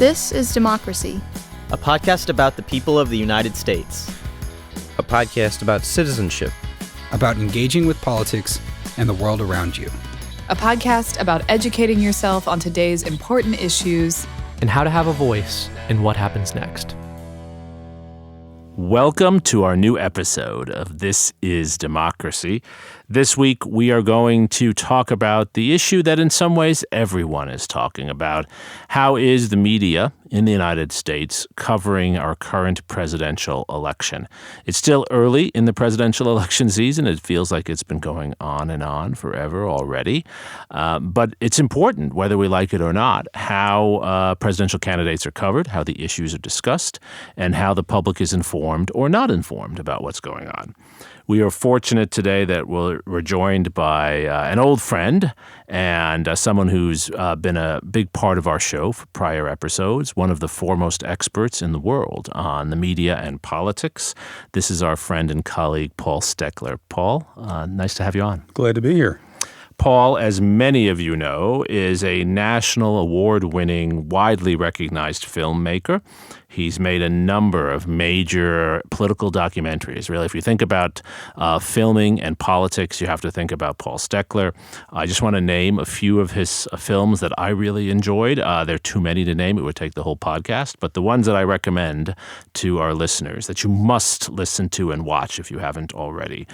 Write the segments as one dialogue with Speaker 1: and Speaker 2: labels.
Speaker 1: This is Democracy,
Speaker 2: a podcast about the people of the United States.
Speaker 3: A podcast about citizenship.
Speaker 4: About engaging with politics and the world around you.
Speaker 5: A podcast about educating yourself on today's important issues.
Speaker 6: And how to have a voice in what happens next.
Speaker 7: Welcome to our new episode of This is Democracy. This week we are going to talk about the issue that in some ways everyone is talking about. How is the media in the United States covering our current presidential election? It's still early in the presidential election season. It feels like it's been going on and on forever already. But it's important, whether we like it or not, how presidential candidates are covered, how the issues are discussed, and how the public is informed or not informed about what's going on. We are fortunate today that we're joined by an old friend and someone who's been a big part of our show for prior episodes, one of the foremost experts in the world on the media and politics. This is our friend and colleague, Paul Stekler. Paul, nice to have you on.
Speaker 8: Glad to be here.
Speaker 7: Paul, as many of you know, is a national award-winning, widely recognized filmmaker. He's made a number of major political documentaries. Really, if you think about filming and politics, you have to think about Paul Stekler. I just want to name a few of his films that I really enjoyed. There are too many to name. It would take the whole podcast. But the ones that I recommend to our listeners that you must listen to and watch if you haven't already.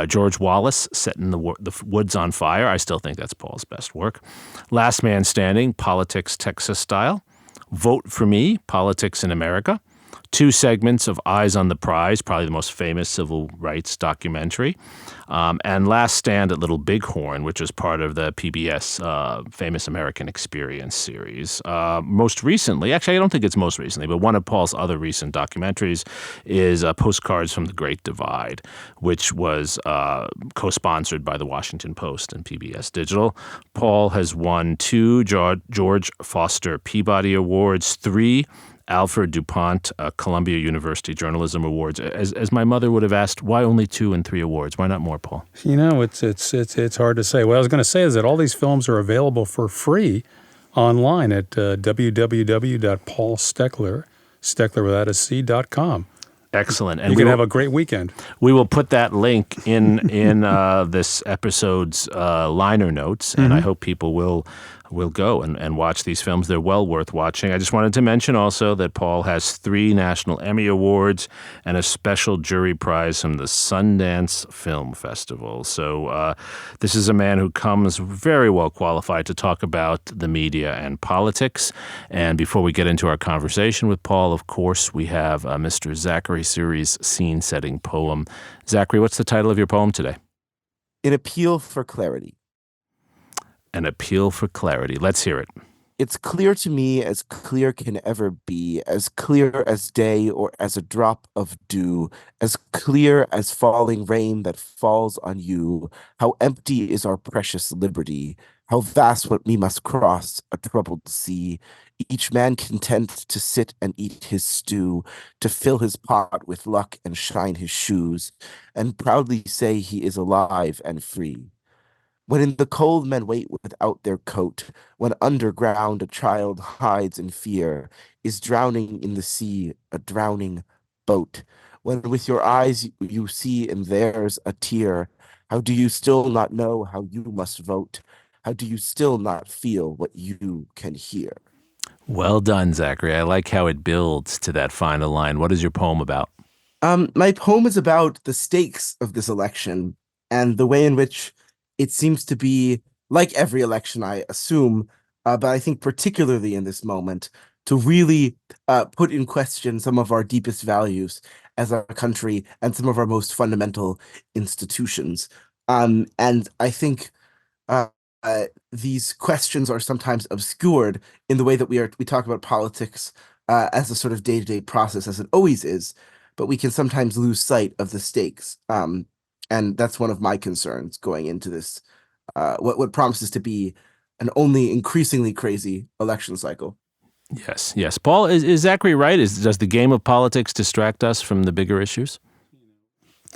Speaker 7: George Wallace, Setting the Woods on Fire. I still think that's Paul's best work. Last Man Standing, Politics Texas Style. Vote for Me, Politics in America. 2 segments of Eyes on the Prize, probably the most famous civil rights documentary. And Last Stand at Little Bighorn, which was part of the PBS Famous American Experience series. Most recently, actually I don't think it's most recently, but one of Paul's other recent documentaries is Postcards from the Great Divide, which was co-sponsored by the Washington Post and PBS Digital. Paul has won 2 George Foster Peabody Awards, 3 Alfred DuPont Columbia University Journalism Awards. As my mother would have asked, why only 2 and 3 awards? Why not more, Paul?
Speaker 8: You know, it's hard to say. What I was going to say is that all these films are available for free online at www.paulstekler.com.
Speaker 7: Excellent.
Speaker 8: And you can have a great weekend.
Speaker 7: We will put that link in this episode's liner notes, and I hope people will go and watch these films. They're well worth watching. I just wanted to mention also that Paul has 3 National Emmy Awards and a special jury prize from the Sundance Film Festival. So this is a man who comes very well qualified to talk about the media and politics. And before we get into our conversation with Paul, of course, we have Mr. Zachary series scene-setting poem. Zachary, what's the title of your poem today?
Speaker 9: An Appeal for Clarity.
Speaker 7: An Appeal for Clarity. Let's hear it.
Speaker 9: It's clear to me as clear can ever be, as clear as day or as a drop of dew, as clear as falling rain that falls on you, how empty is our precious liberty, how vast what we must cross, a troubled sea, each man content to sit and eat his stew, to fill his pot with luck and shine his shoes, and proudly say he is alive and free. When in the cold men wait without their coat, when underground a child hides in fear, is drowning in the sea a drowning boat, when with your eyes you see in theirs a tear, how do you still not know how you must vote? How do you still not feel what you can hear?
Speaker 7: Well done, Zachary. I like how it builds to that final line. What is your poem about?
Speaker 9: My poem is about the stakes of this election and the way in which it seems to be, like every election, I assume, but I think particularly in this moment, to really put in question some of our deepest values as a country and some of our most fundamental institutions. And I think these questions are sometimes obscured in the way that we talk about politics as a sort of day-to-day process, as it always is, but we can sometimes lose sight of the stakes. And that's one of my concerns going into this, what promises to be an only increasingly crazy election cycle.
Speaker 7: Yes. Paul, is Zachary right? Does the game of politics distract us from the bigger issues?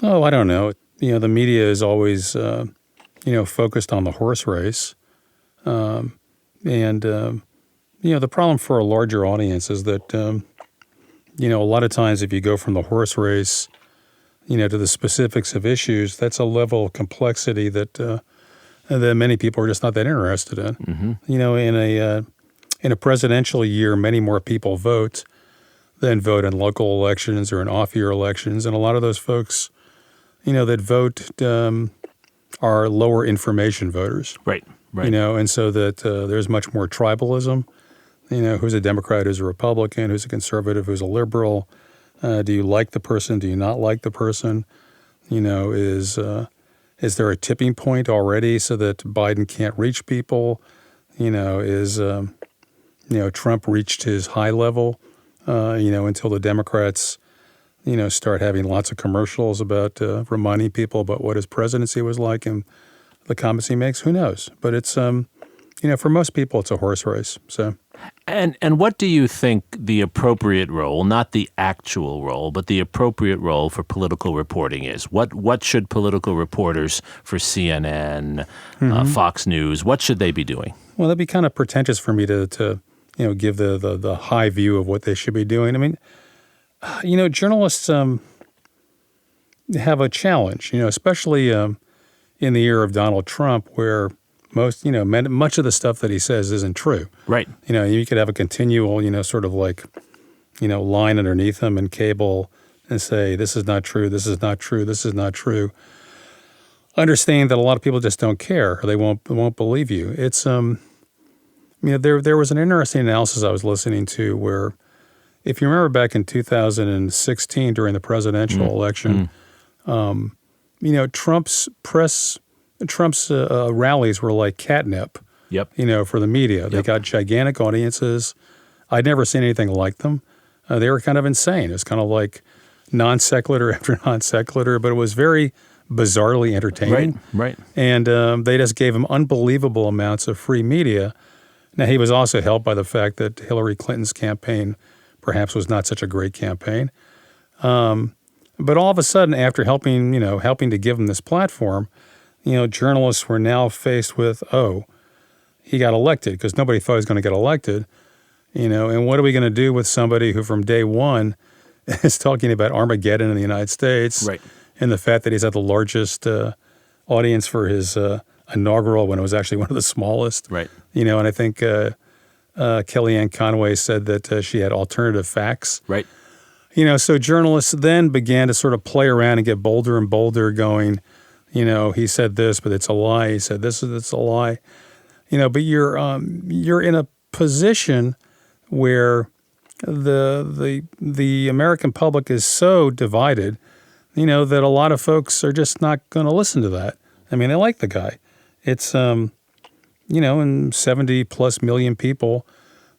Speaker 8: Oh, I don't know. The media is always, focused on the horse race. And the problem for a larger audience is that, a lot of times if you go from the horse race, to the specifics of issues, that's a level of complexity that many people are just not that interested in.
Speaker 7: Mm-hmm.
Speaker 8: In a presidential year, many more people vote than vote in local elections or in off-year elections, and a lot of those folks, that vote are lower information voters.
Speaker 7: Right.
Speaker 8: And so that there's much more tribalism. Who's a Democrat, who's a Republican, who's a conservative, who's a liberal. Do you like the person? Do you not like the person? Is there a tipping point already so that Biden can't reach people? Trump reached his high level, until the Democrats, start having lots of commercials about reminding people about what his presidency was like and the comments he makes. Who knows? But it's, for most people, it's a horse race. So.
Speaker 7: And what do you think the appropriate role, not the actual role, but the appropriate role for political reporting is? What should political reporters for CNN, Fox News, what should they be doing?
Speaker 8: Well, that'd be kind of pretentious for me to give the high view of what they should be doing. I mean, journalists have a challenge, especially in the era of Donald Trump, where much of the stuff that he says isn't true.
Speaker 7: Right.
Speaker 8: You could have a continual, sort of like, line underneath him in cable and say, this is not true, this is not true, this is not true. Understanding that a lot of people just don't care, or they won't believe you. It's, there was an interesting analysis I was listening to where, if you remember back in 2016 during the presidential election, Trump's rallies were like catnip.
Speaker 7: Yep.
Speaker 8: For the media. They got gigantic audiences. I'd never seen anything like them. They were kind of insane. It was kind of like non sequitur after non sequitur, but it was very bizarrely entertaining.
Speaker 7: Right.
Speaker 8: And they just gave him unbelievable amounts of free media. Now, he was also helped by the fact that Hillary Clinton's campaign perhaps was not such a great campaign. But all of a sudden, after helping to give him this platform, journalists were now faced with, he got elected, because nobody thought he was going to get elected, and what are we going to do with somebody who from day one is talking about Armageddon in the United States,
Speaker 7: right,
Speaker 8: and the fact that he's had the largest audience for his inaugural when it was actually one of the smallest.
Speaker 7: Right.
Speaker 8: And I think Kellyanne Conway said that she had alternative facts.
Speaker 7: Right.
Speaker 8: So journalists then began to sort of play around and get bolder and bolder, going, he said this, but it's a lie. He said this, it's a lie. But you're in a position where the American public is so divided, that a lot of folks are just not going to listen to that. I mean, they like the guy. It's and 70 plus million people,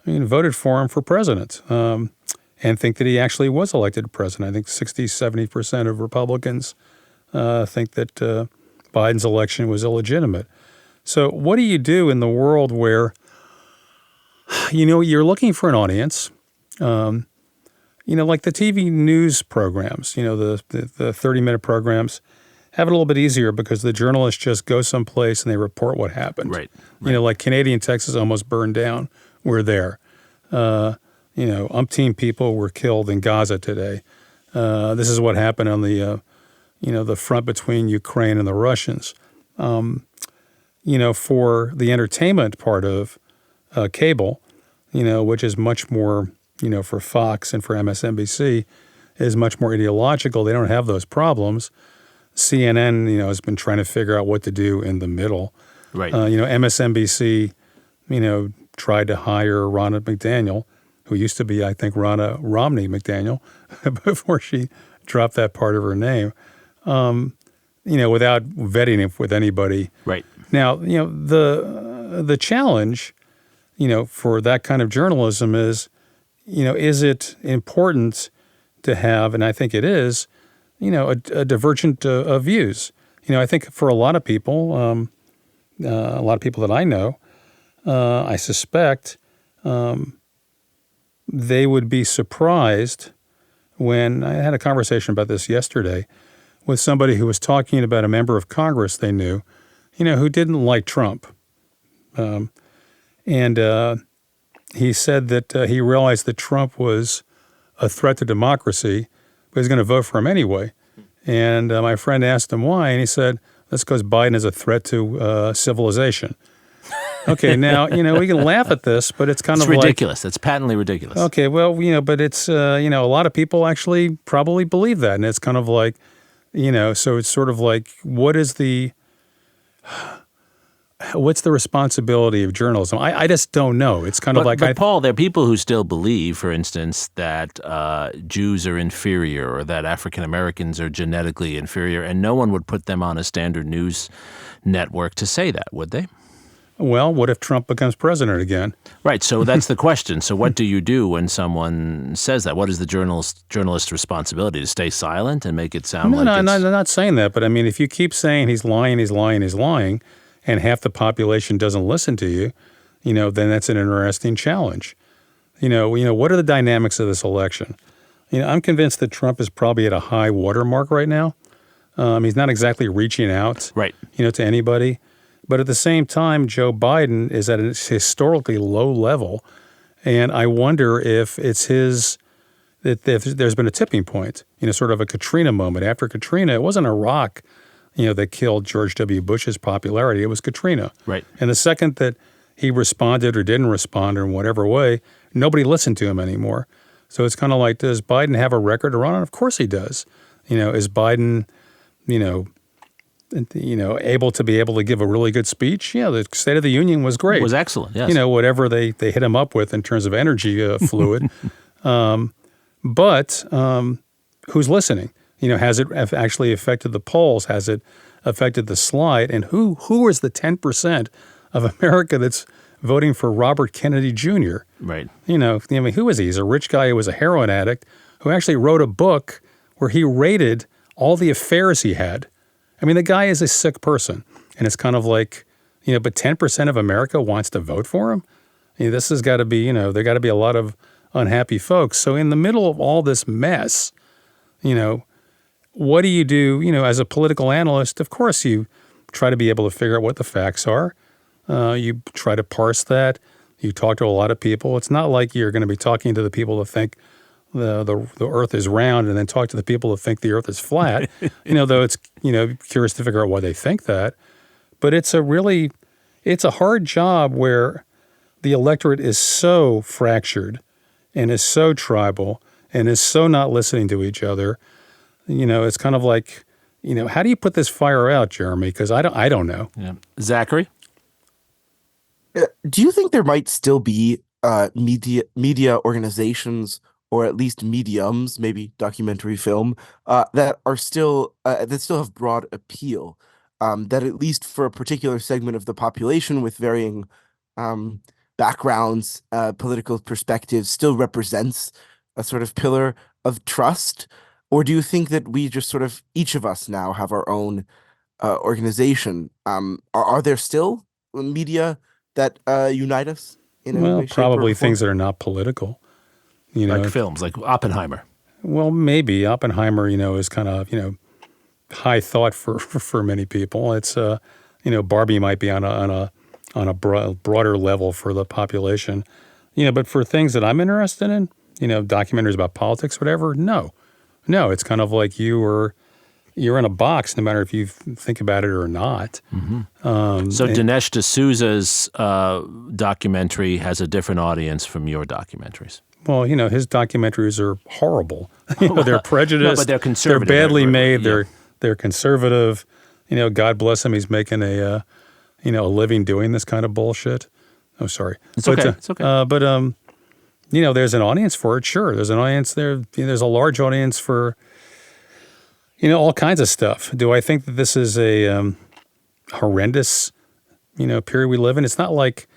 Speaker 8: voted for him for president, and think that he actually was elected president. I think 60-70% of Republicans think that Biden's election was illegitimate. So what do you do in the world where, you're looking for an audience, like the TV news programs, the 30-minute programs have it a little bit easier because the journalists just go someplace and they report what happened.
Speaker 7: Right.
Speaker 8: Like Canadian Texas almost burned down. We're there. Umpteen people were killed in Gaza today. This is what happened on the front between Ukraine and the Russians. For the entertainment part of cable, which is much more, for Fox and for MSNBC, is much more ideological. They don't have those problems. CNN, has been trying to figure out what to do in the middle.
Speaker 7: Right.
Speaker 8: MSNBC, tried to hire Ronna McDaniel, who used to be, I think, Ronna Romney McDaniel, before she dropped that part of her name, without vetting it with anybody.
Speaker 7: Right.
Speaker 8: Now, the challenge, for that kind of journalism is it important to have, and I think it is, a divergent of views. I think for a lot of people that I know, I suspect they would be surprised when I had a conversation about this yesterday with somebody who was talking about a member of Congress they knew, who didn't like Trump. And he said that he realized that Trump was a threat to democracy, but he's going to vote for him anyway. And my friend asked him why, and he said, that's because Biden is a threat to civilization. Okay, now, we can laugh at this, but it's kind of
Speaker 7: ridiculous. It's patently ridiculous.
Speaker 8: Okay, well, but it's, a lot of people actually probably believe that. And it's kind of like, so it's sort of like, what's the responsibility of journalism? I just don't know. It's kind of like...
Speaker 7: But Paul, there are people who still believe, for instance, that Jews are inferior or that African Americans are genetically inferior, and no one would put them on a standard news network to say that, would they?
Speaker 8: Well, what if Trump becomes president again?
Speaker 7: Right. So that's the question. So what do you do when someone says that? What is the journalist's responsibility? To stay silent and make it sound
Speaker 8: No,
Speaker 7: like
Speaker 8: I'm not saying that. But I mean, if you keep saying he's lying, and half the population doesn't listen to you, then that's an interesting challenge. What are the dynamics of this election? I'm convinced that Trump is probably at a high watermark right now. He's not exactly reaching out,
Speaker 7: right,
Speaker 8: to anybody. But at the same time, Joe Biden is at a historically low level, and I wonder if it's that there's been a tipping point, sort of a Katrina moment. After Katrina, it wasn't Iraq, that killed George W. Bush's popularity. It was Katrina.
Speaker 7: Right.
Speaker 8: And the second that he responded or didn't respond or in whatever way, nobody listened to him anymore. So it's kind of like, does Biden have a record to run on? Of course he does. Is Biden, able to give a really good speech? Yeah, the State of the Union was great.
Speaker 7: It was excellent, yes.
Speaker 8: Whatever they hit him up with in terms of energy fluid. But who's listening? Has it actually affected the polls? Has it affected the slide? And who is the 10% of America that's voting for Robert Kennedy Jr.?
Speaker 7: Right.
Speaker 8: Who is he? He's a rich guy who was a heroin addict who actually wrote a book where he rated all the affairs he had. I mean, the guy is a sick person. And it's kind of like, but 10% of America wants to vote for him? This has got to be, there got to be a lot of unhappy folks. So in the middle of all this mess, what do you do, as a political analyst? Of course, you try to be able to figure out what the facts are. You try to parse that. You talk to a lot of people. It's not like you're going to be talking to the people that think the earth is round and then talk to the people that think the earth is flat, though it's, curious to figure out why they think that. But it's a hard job where the electorate is so fractured and is so tribal and is so not listening to each other. It's kind of like, how do you put this fire out, Jeremy? Because I don't know.
Speaker 7: Yeah. Zachary?
Speaker 9: Do you think there might still be media organizations, or at least mediums, maybe documentary film, that are still have broad appeal, that at least for a particular segment of the population with varying backgrounds, political perspectives, still represents a sort of pillar of trust? Or do you think that we just sort of, each of us now have our own organization? Are there still media that unite us in any way, shape,
Speaker 8: probably
Speaker 9: or form?
Speaker 8: things that are not political.
Speaker 7: Like films, like Oppenheimer.
Speaker 8: Well, maybe Oppenheimer, is kind of, high thought for many people. It's, Barbie might be on a broader level for the population, but for things that I'm interested in, documentaries about politics, whatever, no, it's kind of like you're in a box, no matter if you think about it or not.
Speaker 7: Mm-hmm. So Dinesh D'Souza's documentary has a different audience from your documentaries.
Speaker 8: Well, his documentaries are horrible. They're prejudiced.
Speaker 7: No, but they're conservative.
Speaker 8: They're badly made.
Speaker 7: Yeah.
Speaker 8: They're conservative. God bless him. He's making a living doing this kind of bullshit. Oh, sorry.
Speaker 7: It's okay. It's okay.
Speaker 8: But there's an audience for it. Sure, there's an audience there. There's a large audience for all kinds of stuff. Do I think that this is a horrendous period we live in? It's not like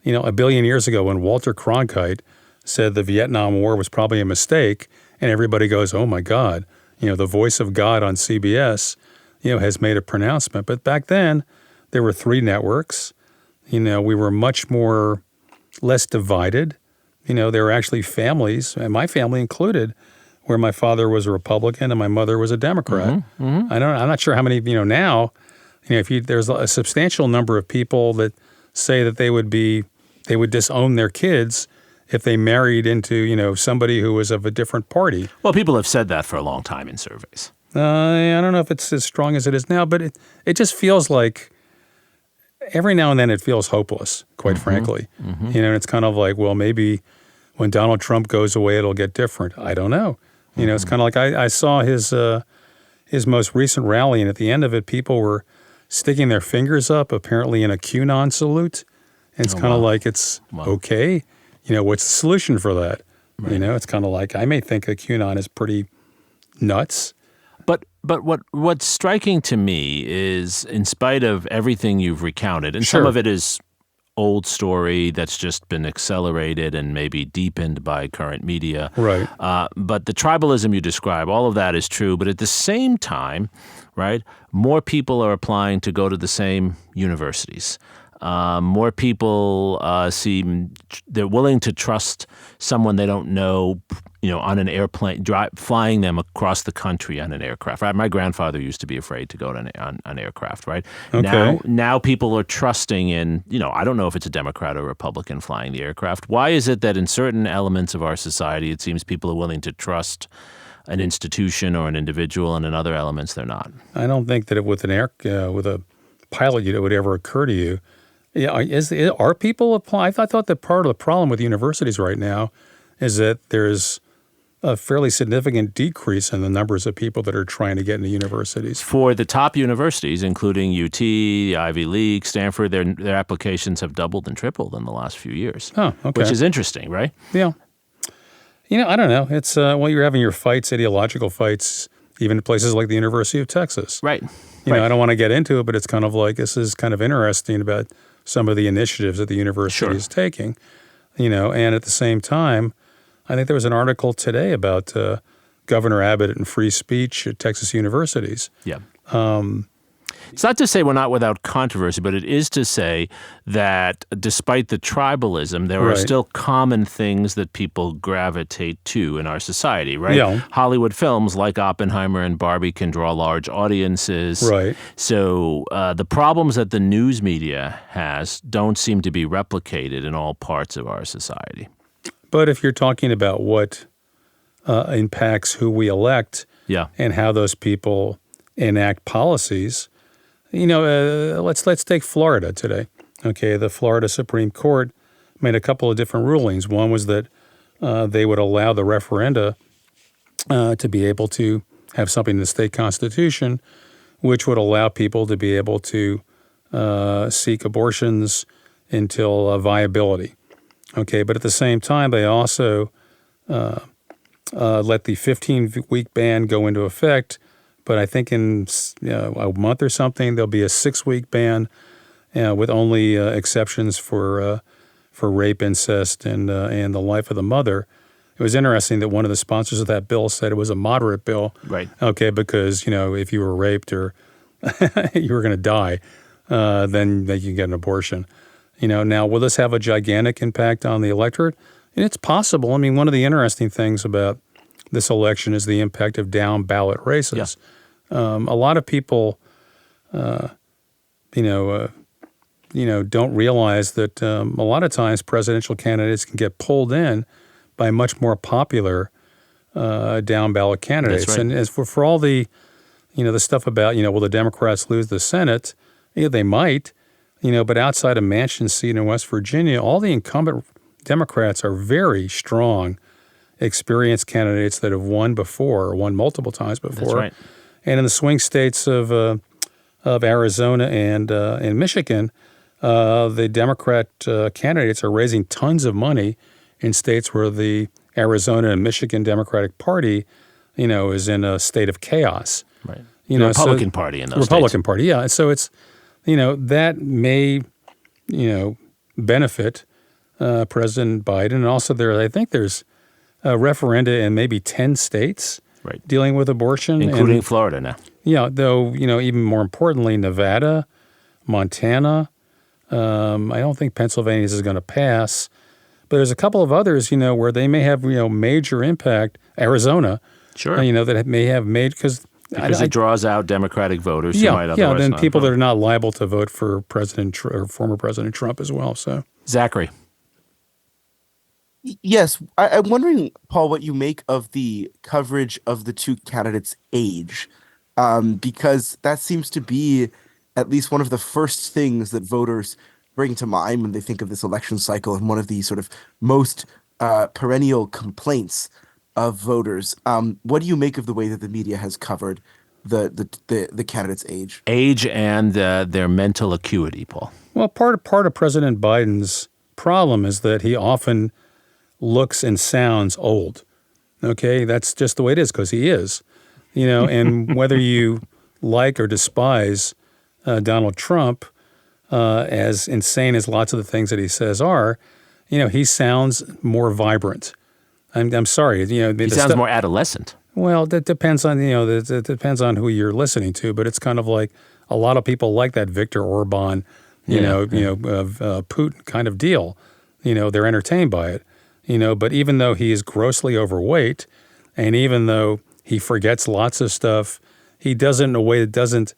Speaker 8: a billion years ago when Walter Cronkite said the Vietnam War was probably a mistake, and everybody goes, oh my God, the voice of God on CBS, has made a pronouncement. But back then, there were 3 networks. We were much less divided. There were actually families, and my family included, where my father was a Republican and my mother was a Democrat. Mm-hmm, mm-hmm. I'm not sure how many, now, there's a substantial number of people that say that they would disown their kids if they married into, somebody who was of a different party.
Speaker 7: Well, people have said that for a long time in surveys.
Speaker 8: I don't know if it's as strong as it is now, but it just feels like every now and then it feels hopeless, quite frankly. And it's kind of like, well, maybe when Donald Trump goes away, it'll get different. I don't know. It's kind of like I saw his most recent rally, and at the end of it, people were sticking their fingers up, apparently in a QAnon salute. And it's kind of like, it's okay. What's the solution for that? Right. It's kind of like, I may think a QAnon is pretty nuts.
Speaker 7: But what's striking to me is, in spite of everything you've recounted, and some of it is old story that's just been accelerated and maybe deepened by current media.
Speaker 8: Right.
Speaker 7: But the tribalism you describe, all of that is true. But at the same time, right, more people are applying to go to the same universities. More people seem they're willing to trust someone they don't know, on an airplane, flying them across the country on an aircraft. Right? My grandfather used to be afraid to go on an aircraft. Right?
Speaker 8: Okay.
Speaker 7: Now people are trusting in, I don't know if it's a Democrat or Republican flying the aircraft. Why is it that in certain elements of our society, it seems people are willing to trust an institution or an individual, and in other elements they're not?
Speaker 8: I don't think that with a pilot it would ever occur to you. Yeah, are people applying? I thought that part of the problem with universities right now is that there's a fairly significant decrease in the numbers of people that are trying to get into universities.
Speaker 7: For the top universities, including UT, the Ivy League, Stanford, their applications have doubled and tripled in the last few years.
Speaker 8: Oh, okay.
Speaker 7: Which is interesting, right?
Speaker 8: Yeah. I don't know. It's you're having your fights, ideological fights, even at places like the University of Texas.
Speaker 7: Right.
Speaker 8: I don't want to get into it, but it's kind of like, this is kind of interesting about some of the initiatives that the university is taking, and at the same time, I think there was an article today about Governor Abbott and free speech at Texas universities.
Speaker 7: Yeah. It's not to say we're not without controversy, but it is to say that despite the tribalism, there are still common things that people gravitate to in our society, right?
Speaker 8: Yeah.
Speaker 7: Hollywood films like Oppenheimer and Barbie can draw large audiences.
Speaker 8: Right.
Speaker 7: So the problems that the news media has don't seem to be replicated in all parts of our society.
Speaker 8: But if you're talking about what impacts who we elect and how those people enact policies, let's take Florida today. Okay, the Florida Supreme Court made a couple of different rulings. One was that they would allow the referenda to be able to have something in the state constitution, which would allow people to be able to seek abortions until viability. Okay, but at the same time, they also let the 15-week ban go into effect. But I think in a month or something, there'll be a 6-week ban with only exceptions for rape, incest, and the life of the mother. It was interesting that one of the sponsors of that bill said it was a moderate bill.
Speaker 7: Right.
Speaker 8: Okay, because, if you were raped or you were going to die, then you can get an abortion. Now, will this have a gigantic impact on the electorate? And it's possible. I mean, one of the interesting things about this election is the impact of down ballot races. Yeah. A lot of people, don't realize that a lot of times presidential candidates can get pulled in by much more popular down ballot candidates.
Speaker 7: That's right.
Speaker 8: And as for all the, the stuff about, will the Democrats lose the Senate? They might, but outside of Manchin's seat in West Virginia, all the incumbent Democrats are very strong, experienced candidates that have won before, or won multiple times before.
Speaker 7: That's right.
Speaker 8: And in the swing states of Arizona and Michigan, the Democrat candidates are raising tons of money in states where the Arizona and Michigan Democratic Party, is in a state of chaos.
Speaker 7: Right. The Republican Party in those
Speaker 8: Republican
Speaker 7: states.
Speaker 8: Party, yeah. So it's, that may, benefit President Biden. And also I think there's a referenda in maybe 10 states dealing with abortion.
Speaker 7: Including Florida now.
Speaker 8: Yeah, though, even more importantly, Nevada, Montana. I don't think Pennsylvania's is going to pass. But there's a couple of others, where they may have, major impact. Arizona,
Speaker 7: sure,
Speaker 8: that may have because
Speaker 7: it draws out Democratic voters who might otherwise
Speaker 8: then
Speaker 7: not
Speaker 8: people
Speaker 7: vote.
Speaker 8: that are not liable to vote for President or former President Trump as well. So
Speaker 7: Zachary.
Speaker 9: Yes, I'm wondering, Paul, what you make of the coverage of the two candidates' age, because that seems to be at least one of the first things that voters bring to mind when they think of this election cycle, and one of the sort of most perennial complaints of voters. What do you make of the way that the media has covered the candidates' age?
Speaker 7: Age and their mental acuity, Paul.
Speaker 8: Well, part of President Biden's problem is that he often looks and sounds old. Okay, that's just the way it is because he is, and whether you like or despise Donald Trump, as insane as lots of the things that he says are, he sounds more vibrant. I'm sorry,
Speaker 7: He sounds more adolescent.
Speaker 8: Well, that depends on that depends on who you're listening to, but it's kind of like a lot of people like that Viktor Orban, Putin kind of deal. They're entertained by it. But even though he is grossly overweight, and even though he forgets lots of stuff, he does it in a way that doesn't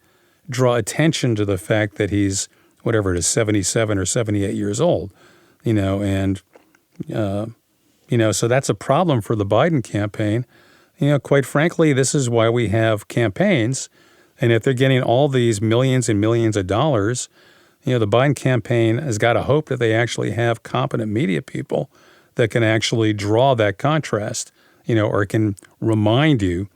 Speaker 8: draw attention to the fact that he's, whatever it is, 77 or 78 years old, so that's a problem for the Biden campaign. Quite frankly, this is why we have campaigns. And if they're getting all these millions and millions of dollars, the Biden campaign has got to hope that they actually have competent media people that can actually draw that contrast, or can remind you,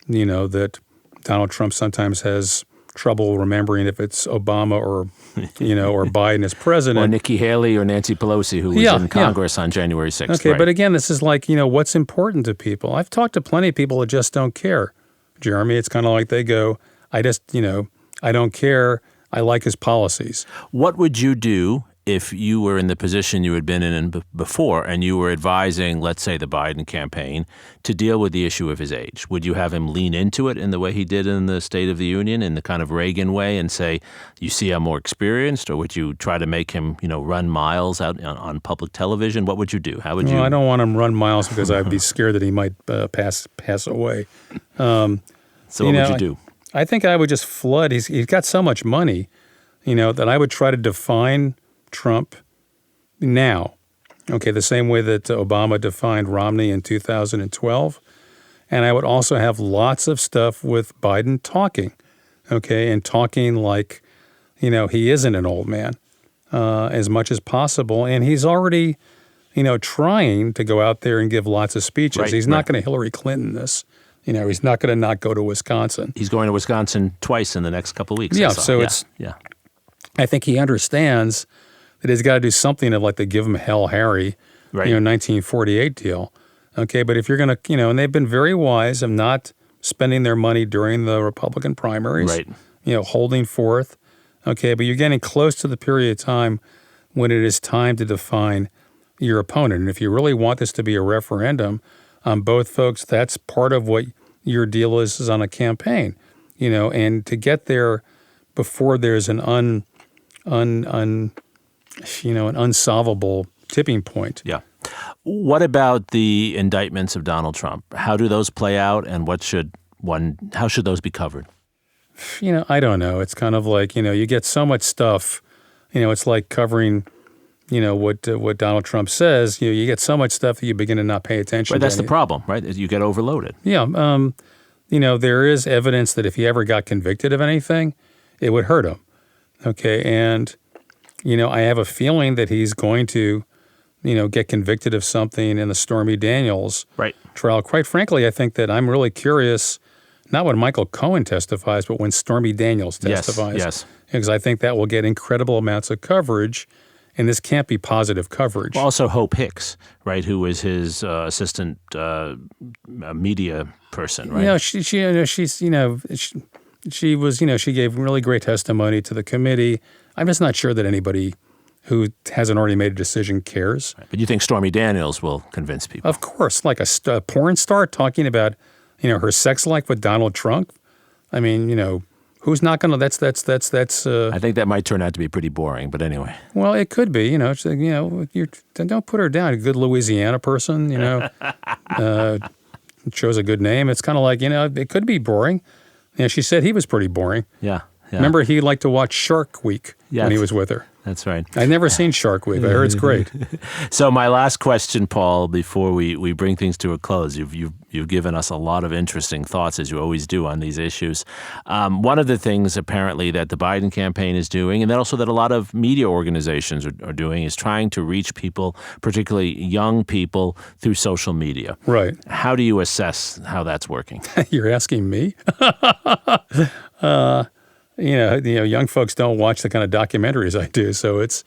Speaker 8: that Donald Trump sometimes has trouble remembering if it's Obama or, or Biden as president.
Speaker 7: Or Nikki Haley or Nancy Pelosi, who was in Congress on January 6th.
Speaker 8: Okay,
Speaker 7: right?
Speaker 8: But again, this is like, what's important to people. I've talked to plenty of people that just don't care, Jeremy. It's kind of like they go, I don't care. I like his policies.
Speaker 7: What would you do if you were in the position you had been in before and you were advising, let's say, the Biden campaign to deal with the issue of his age? Would you have him lean into it in the way he did in the State of the Union, in the kind of Reagan way, and say, you see I'm more experienced? Or would you try to make him, run miles out on public television? What would you do? How would you?
Speaker 8: I don't want him run miles because I'd be scared that he might pass away.
Speaker 7: So what would you do?
Speaker 8: I think I would just flood. He's got so much money, that I would try to define Trump now, okay, the same way that Obama defined Romney in 2012. And I would also have lots of stuff with Biden talking, okay, and talking like, he isn't an old man as much as possible. And he's already, trying to go out there and give lots of speeches.
Speaker 7: Right,
Speaker 8: he's not going to Hillary Clinton this. He's not going to not go to Wisconsin.
Speaker 7: He's going to Wisconsin twice in the next couple of weeks.
Speaker 8: Yeah, so I think he understands that he's got to do something of like the give him hell Harry, 1948 deal. Okay, but if you're going to, and they've been very wise of not spending their money during the Republican primaries,
Speaker 7: right.
Speaker 8: Holding forth. Okay, but you're getting close to the period of time when it is time to define your opponent. And if you really want this to be a referendum on both folks, that's part of what your deal is on a campaign, and to get there before there's an an unsolvable tipping point.
Speaker 7: Yeah. What about the indictments of Donald Trump? How do those play out, and how should those be covered?
Speaker 8: I don't know. It's kind of like, you get so much stuff, it's like covering, what Donald Trump says. You get so much stuff that you begin to not pay attention to.
Speaker 7: But that's the problem, right? You get overloaded.
Speaker 8: Yeah. There is evidence that if he ever got convicted of anything, it would hurt him. Okay. And, I have a feeling that he's going to, get convicted of something in the Stormy Daniels trial. Quite frankly, I think that I'm really curious, not when Michael Cohen testifies, but when Stormy Daniels testifies.
Speaker 7: Yes.
Speaker 8: Because I think that will get incredible amounts of coverage, and this can't be positive coverage.
Speaker 7: Well, also Hope Hicks, right, who was his assistant media person, right? She gave really great testimony to the committee. I'm just not sure that anybody who hasn't already made a decision cares. Right. But you think Stormy Daniels will convince people?
Speaker 8: Of course, like a porn star talking about, her sex life with Donald Trump. I mean, who's not going to? That's.
Speaker 7: I think that might turn out to be pretty boring. But anyway.
Speaker 8: Well, it could be. Don't put her down. A good Louisiana person. Chose a good name. It's kind of like it could be boring. She said he was pretty boring.
Speaker 7: Yeah.
Speaker 8: Remember, he liked to watch Shark Week when he was with her.
Speaker 7: That's right.
Speaker 8: I've never seen Shark Week. I heard it's great.
Speaker 7: So my last question, Paul, before we bring things to a close, you've given us a lot of interesting thoughts, as you always do on these issues. One of the things apparently that the Biden campaign is doing, and then also that a lot of media organizations are doing, is trying to reach people, particularly young people, through social media.
Speaker 8: Right.
Speaker 7: How do you assess how that's working?
Speaker 8: You're asking me? Young folks don't watch the kind of documentaries I do, so it's,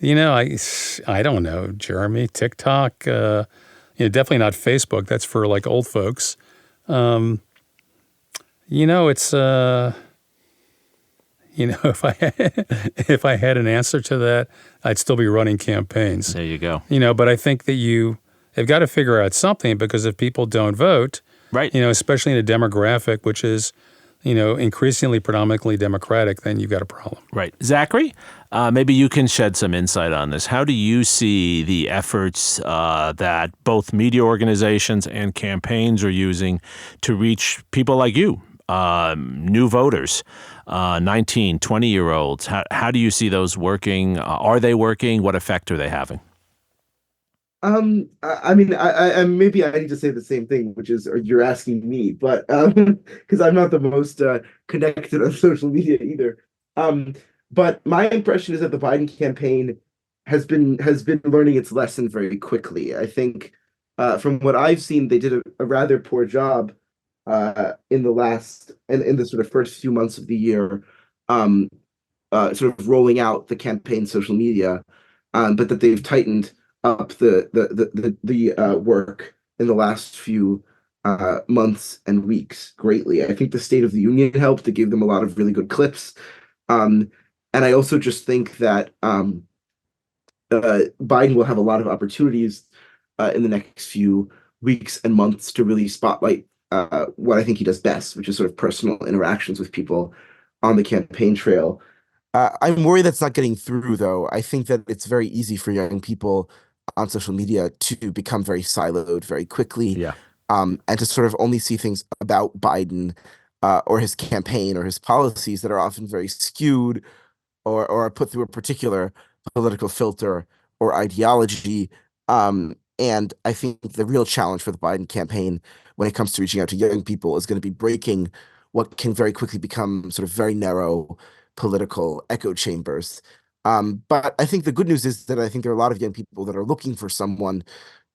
Speaker 8: I don't know, Jeremy, TikTok, definitely not Facebook. That's for like old folks. It's, if I had an answer to that, I'd still be running campaigns.
Speaker 7: There you go.
Speaker 8: But I think that they've got to figure out something, because if people don't vote,
Speaker 7: right,
Speaker 8: especially in a demographic which is, increasingly predominantly Democratic, then you've got a problem.
Speaker 7: Right. Zachary, maybe you can shed some insight on this. How do you see the efforts that both media organizations and campaigns are using to reach people like you, new voters, 19, 20-year-olds? How do you see those working? Are they working? What effect are they having?
Speaker 9: I mean, I maybe I need to say the same thing, which is, or you're asking me, but because I'm not the most connected on social media either. But my impression is that the Biden campaign has been learning its lesson very quickly. I think from what I've seen, they did a rather poor job in the sort of first few months of the year, sort of rolling out the campaign social media, but that they've tightened up the work in the last few months and weeks greatly. I think the State of the Union helped to give them a lot of really good clips. And I also just think that Biden will have a lot of opportunities in the next few weeks and months to really spotlight what I think he does best, which is sort of personal interactions with people on the campaign trail. I'm worried that's not getting through, though. I think that it's very easy for young people on social media to become very siloed very quickly, and to sort of only see things about Biden or his campaign or his policies that are often very skewed or are put through a particular political filter or ideology. And I think the real challenge for the Biden campaign when it comes to reaching out to young people is going to be breaking what can very quickly become sort of very narrow political echo chambers. But I think the good news is that I think there are a lot of young people that are looking for someone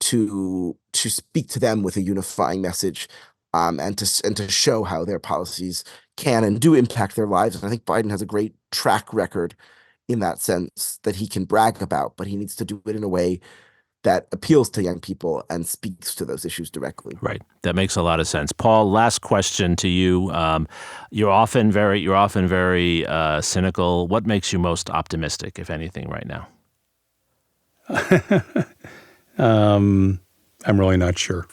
Speaker 9: to speak to them with a unifying message, and to show how their policies can and do impact their lives. And I think Biden has a great track record in that sense that he can brag about, but he needs to do it in a way that appeals to young people and speaks to those issues directly.
Speaker 7: Right. That makes a lot of sense. Paul, last question to you. You're often very cynical. What makes you most optimistic, if anything, right now?
Speaker 8: I'm really not sure.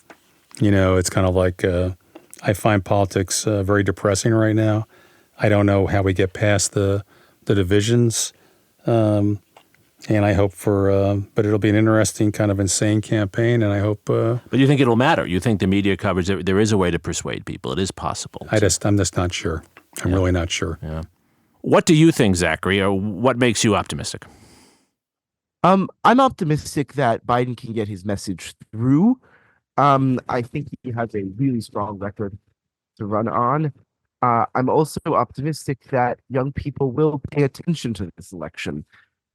Speaker 8: It's kind of like I find politics very depressing right now. I don't know how we get past the divisions. And I hope but it'll be an interesting kind of insane campaign, and I hope. But
Speaker 7: you think it'll matter? You think the media coverage, there is a way to persuade people? It is possible.
Speaker 8: I'm just not sure. I'm really not sure.
Speaker 7: Yeah. What do you think, Zachary, or what makes you optimistic?
Speaker 9: I'm optimistic that Biden can get his message through. I think he has a really strong record to run on. I'm also optimistic that young people will pay attention to this election.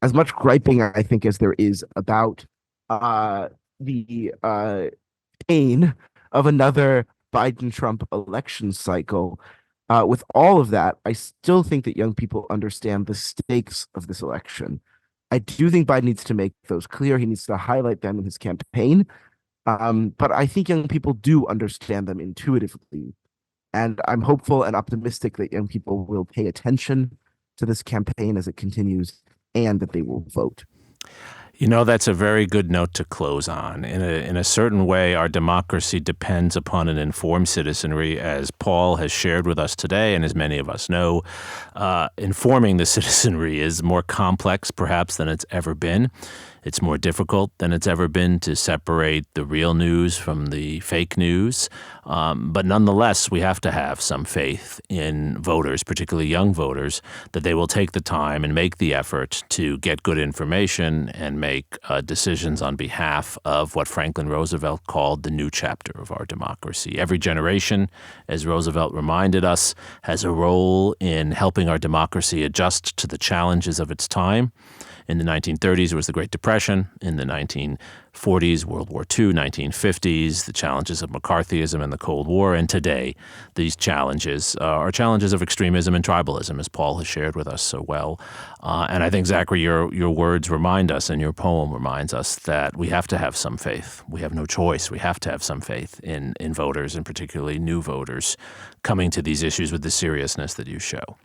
Speaker 9: As much griping, I think, as there is about the pain of another Biden-Trump election cycle, with all of that, I still think that young people understand the stakes of this election. I do think Biden needs to make those clear. He needs to highlight them in his campaign. But I think young people do understand them intuitively. And I'm hopeful and optimistic that young people will pay attention to this campaign as it continues, and that they will vote.
Speaker 7: You know, that's a very good note to close on. In a certain way, our democracy depends upon an informed citizenry, as Paul has shared with us today, and as many of us know. Informing the citizenry is more complex, perhaps, than it's ever been. It's more difficult than it's ever been to separate the real news from the fake news. But nonetheless, we have to have some faith in voters, particularly young voters, that they will take the time and make the effort to get good information and make decisions on behalf of what Franklin Roosevelt called the new chapter of our democracy. Every generation, as Roosevelt reminded us, has a role in helping our democracy adjust to the challenges of its time. In the 1930s, it was the Great Depression. In the 1940s, World War II, 1950s, the challenges of McCarthyism and the Cold War. And today, these challenges are challenges of extremism and tribalism, as Paul has shared with us so well. And I think, Zachary, your words remind us, and your poem reminds us, that we have to have some faith. We have no choice. We have to have some faith in voters, and particularly new voters, coming to these issues with the seriousness that you show.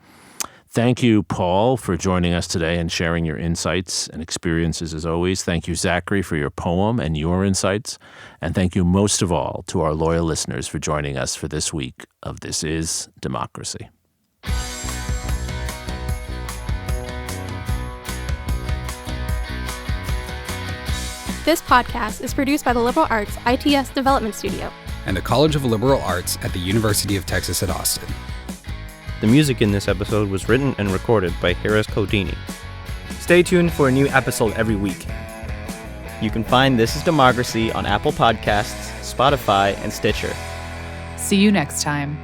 Speaker 7: Thank you, Paul, for joining us today and sharing your insights and experiences as always. Thank you, Zachary, for your poem and your insights. And thank you most of all to our loyal listeners for joining us for this week of This Is Democracy.
Speaker 1: This podcast is produced by the Liberal Arts ITS Development Studio
Speaker 4: and the College of Liberal Arts at the University of Texas at Austin.
Speaker 3: The music in this episode was written and recorded by Harris Codini.
Speaker 2: Stay tuned for a new episode every week. You can find This Is Democracy on Apple Podcasts, Spotify, and Stitcher.
Speaker 5: See you next time.